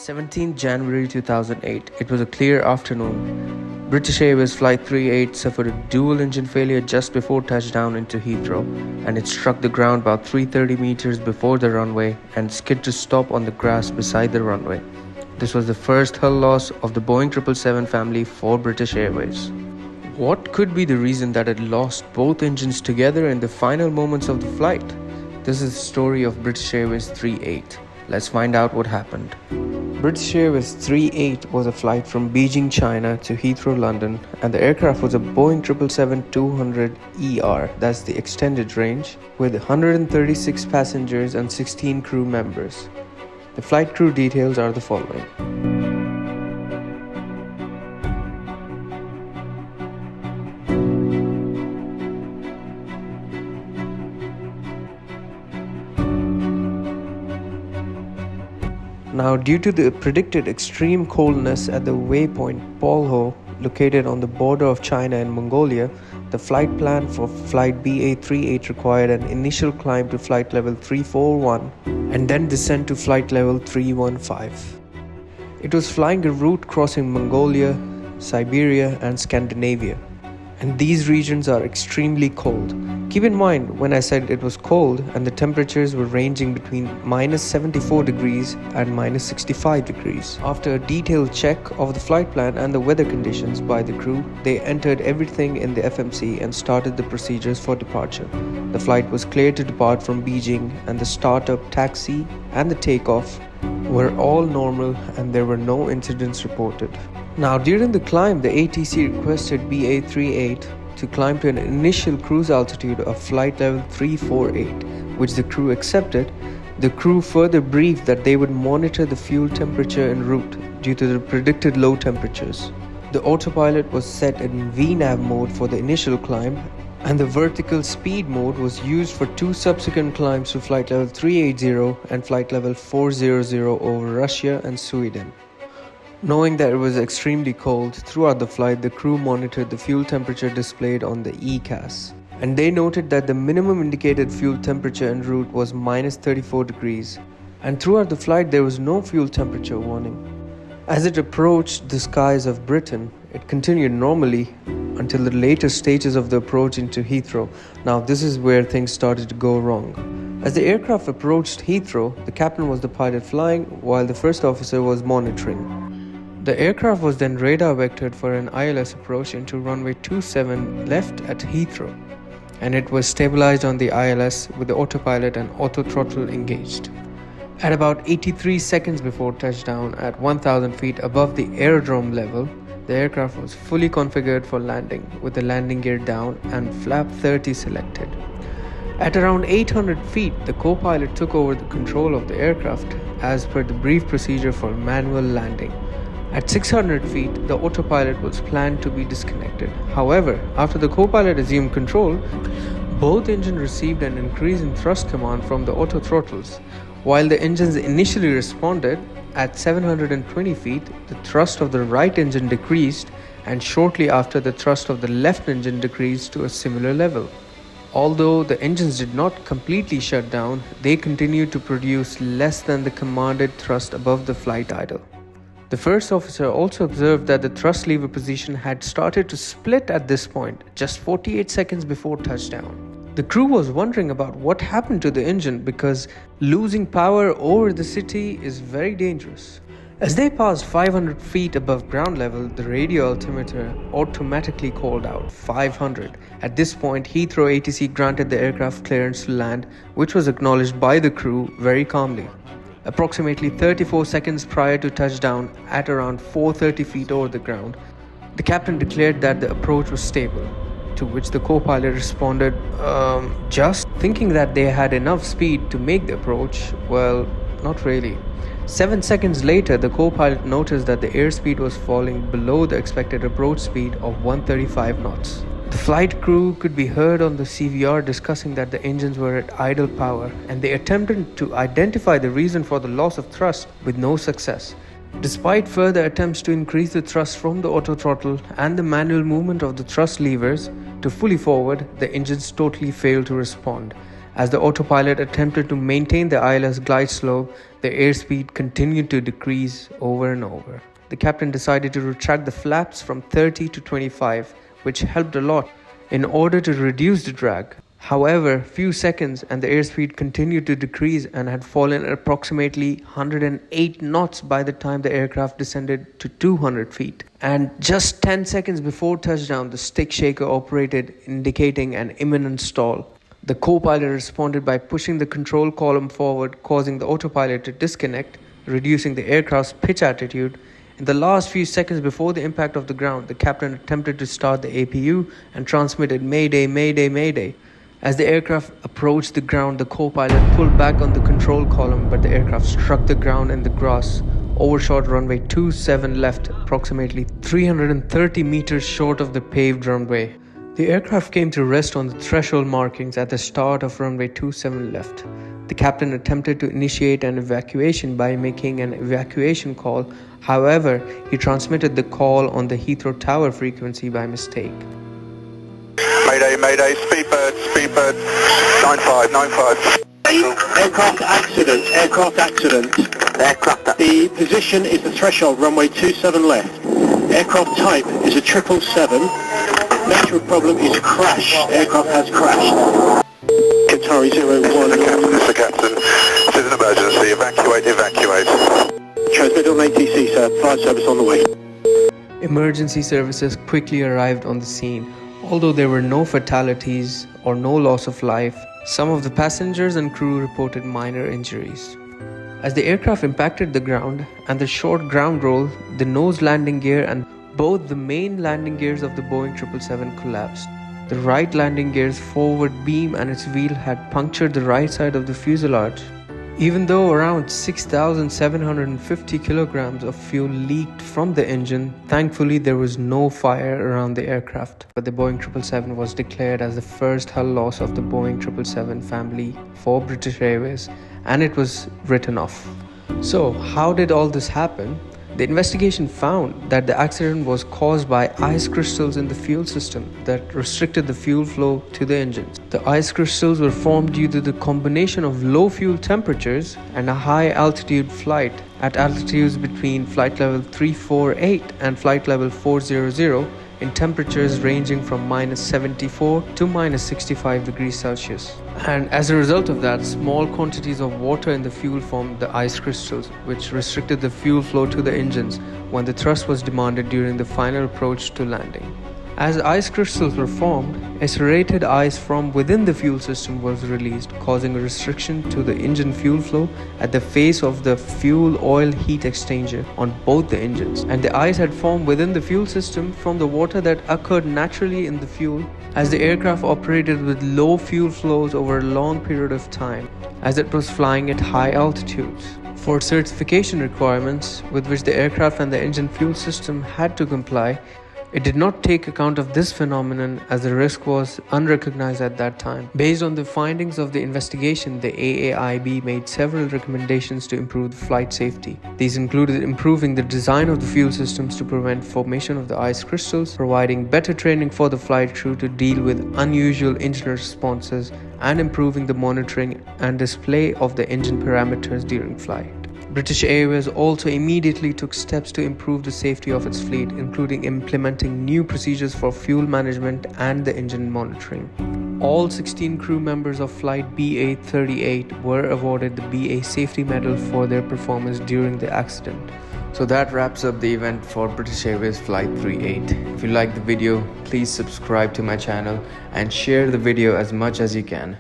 17th January 2008. It was a clear afternoon. British Airways Flight 38 suffered a dual engine failure just before touchdown into Heathrow, and it struck the ground about 330 meters before the runway and skid to stop on the grass beside the runway. This was the first hull loss of the Boeing 777 family for British Airways. What could be the reason that it lost both engines together in the final moments of the flight? This is the story of British Airways 38. Let's find out what happened. British Airways 38 was a flight from Beijing, China to Heathrow, London, and the aircraft was a Boeing 777-200ER, that's the extended range, with 136 passengers and 16 crew members. The flight crew details are the following. Now, due to the predicted extreme coldness at the waypoint Polho, located on the border of China and Mongolia, the flight plan for flight BA38 required an initial climb to flight level 341 and then descent to flight level 315. It was flying a route crossing Mongolia, Siberia and Scandinavia, and these regions are extremely cold. Keep in mind when I said it was cold and the temperatures were ranging between minus 74 degrees and minus 65 degrees. After a detailed check of the flight plan and the weather conditions by the crew, they entered everything in the FMC and started the procedures for departure. The flight was cleared to depart from Beijing, and the startup, taxi and the takeoff were all normal and there were no incidents reported. Now, during the climb, the ATC requested BA38 to climb to an initial cruise altitude of flight level 348, which the crew accepted. The crew further briefed that they would monitor the fuel temperature en route due to the predicted low temperatures. The autopilot was set in VNAV mode for the initial climb, and the vertical speed mode was used for two subsequent climbs to flight level 380 and flight level 400 over Russia and Sweden. Knowing that it was extremely cold, throughout the flight the crew monitored the fuel temperature displayed on the ECAS, and they noted that the minimum indicated fuel temperature en route was minus 34 degrees, and throughout the flight there was no fuel temperature warning. As it approached the skies of Britain, it continued normally until the later stages of the approach into Heathrow. Now this is where things started to go wrong. As the aircraft approached Heathrow, the captain was the pilot flying while the first officer was monitoring. The aircraft was then radar vectored for an ILS approach into runway 27 left at Heathrow, and it was stabilized on the ILS with the autopilot and auto throttle engaged. At about 83 seconds before touchdown at 1,000 feet above the aerodrome level, the aircraft was fully configured for landing with the landing gear down and flap 30 selected. At around 800 feet, the co-pilot took over the control of the aircraft as per the brief procedure for manual landing. At 600 feet, the autopilot was planned to be disconnected. However, after the co-pilot assumed control, both engines received an increase in thrust command from the auto throttles. While the engines initially responded, at 720 feet, the thrust of the right engine decreased, and shortly after the thrust of the left engine decreased to a similar level. Although the engines did not completely shut down, they continued to produce less than the commanded thrust above the flight idle. The first officer also observed that the thrust lever position had started to split at this point, just 48 seconds before touchdown. The crew was wondering about what happened to the engine because losing power over the city is very dangerous. As they passed 500 feet above ground level, the radio altimeter automatically called out 500. At this point, Heathrow ATC granted the aircraft clearance to land, which was acknowledged by the crew very calmly. Approximately 34 seconds prior to touchdown, at around 430 feet over the ground, the captain declared that the approach was stable, to which the co-pilot responded, just thinking that they had enough speed to make the approach. Well, not really. 7 seconds later, the co-pilot noticed that the airspeed was falling below the expected approach speed of 135 knots. The flight crew could be heard on the CVR discussing that the engines were at idle power, and they attempted to identify the reason for the loss of thrust with no success. Despite further attempts to increase the thrust from the auto throttle and the manual movement of the thrust levers to fully forward, the engines totally failed to respond, As the autopilot attempted to maintain the ILS glide slope, the airspeed continued to decrease over and over. The captain decided to retract the flaps from 30 to 25, which helped a lot in order to reduce the drag. However, few seconds and the airspeed continued to decrease and had fallen approximately 108 knots by the time the aircraft descended to 200 feet. And just 10 seconds before touchdown, the stick shaker operated, indicating an imminent stall. The co-pilot responded by pushing the control column forward, causing the autopilot to disconnect, reducing the aircraft's pitch attitude. In the last few seconds before the impact of the ground, the captain attempted to start the APU and transmitted "Mayday, Mayday, Mayday." As the aircraft approached the ground, the co-pilot pulled back on the control column, but the aircraft struck the ground in the grass, overshot runway 27 left, approximately 330 meters short of the paved runway. The aircraft came to rest on the threshold markings at the start of runway 27 left. The captain attempted to initiate an evacuation by making an evacuation call. However, he transmitted the call on the Heathrow Tower frequency by mistake. Mayday, Mayday, Speedbird, 9595. Aircraft accident. The position is the threshold, runway 27 left. Aircraft type is a 777. Nature of problem is crash. Aircraft has crashed. Qatari 01. Mr. Captain, this is an emergency. Evacuate. Transmit on ATC, sir. Fire service on the way. Emergency services quickly arrived on the scene. Although there were no fatalities or no loss of life, some of the passengers and crew reported minor injuries. As the aircraft impacted the ground and the short ground roll, the nose landing gear and both the main landing gears of the Boeing 777 collapsed. The right landing gear's forward beam and its wheel had punctured the right side of the fuselage. Even though around 6,750 kilograms of fuel leaked from the engine, thankfully there was no fire around the aircraft. But the Boeing 777 was declared as the first hull loss of the Boeing 777 family for British Airways, and it was written off. So, how did all this happen? The investigation found that the accident was caused by ice crystals in the fuel system that restricted the fuel flow to the engines. The ice crystals were formed due to the combination of low fuel temperatures and a high altitude flight at altitudes between flight level 348 and flight level 400 in temperatures ranging from -74 to -65 degrees Celsius. And as a result of that, small quantities of water in the fuel formed the ice crystals, which restricted the fuel flow to the engines when the thrust was demanded during the final approach to landing. As ice crystals were formed, aerated ice from within the fuel system was released, causing a restriction to the engine fuel flow at the face of the fuel oil heat exchanger on both the engines. And the ice had formed within the fuel system from the water that occurred naturally in the fuel as the aircraft operated with low fuel flows over a long period of time, as it was flying at high altitudes. For certification requirements with which the aircraft and the engine fuel system had to comply, it did not take account of this phenomenon as the risk was unrecognized at that time. Based on the findings of the investigation, the AAIB made several recommendations to improve the flight safety. These included improving the design of the fuel systems to prevent formation of the ice crystals, providing better training for the flight crew to deal with unusual engine responses, and improving the monitoring and display of the engine parameters during flight. British Airways also immediately took steps to improve the safety of its fleet, including implementing new procedures for fuel management and the engine monitoring. All 16 crew members of flight BA38 were awarded the BA Safety Medal for their performance during the accident. So that wraps up the event for British Airways Flight 38. If you like the video, please subscribe to my channel and share the video as much as you can.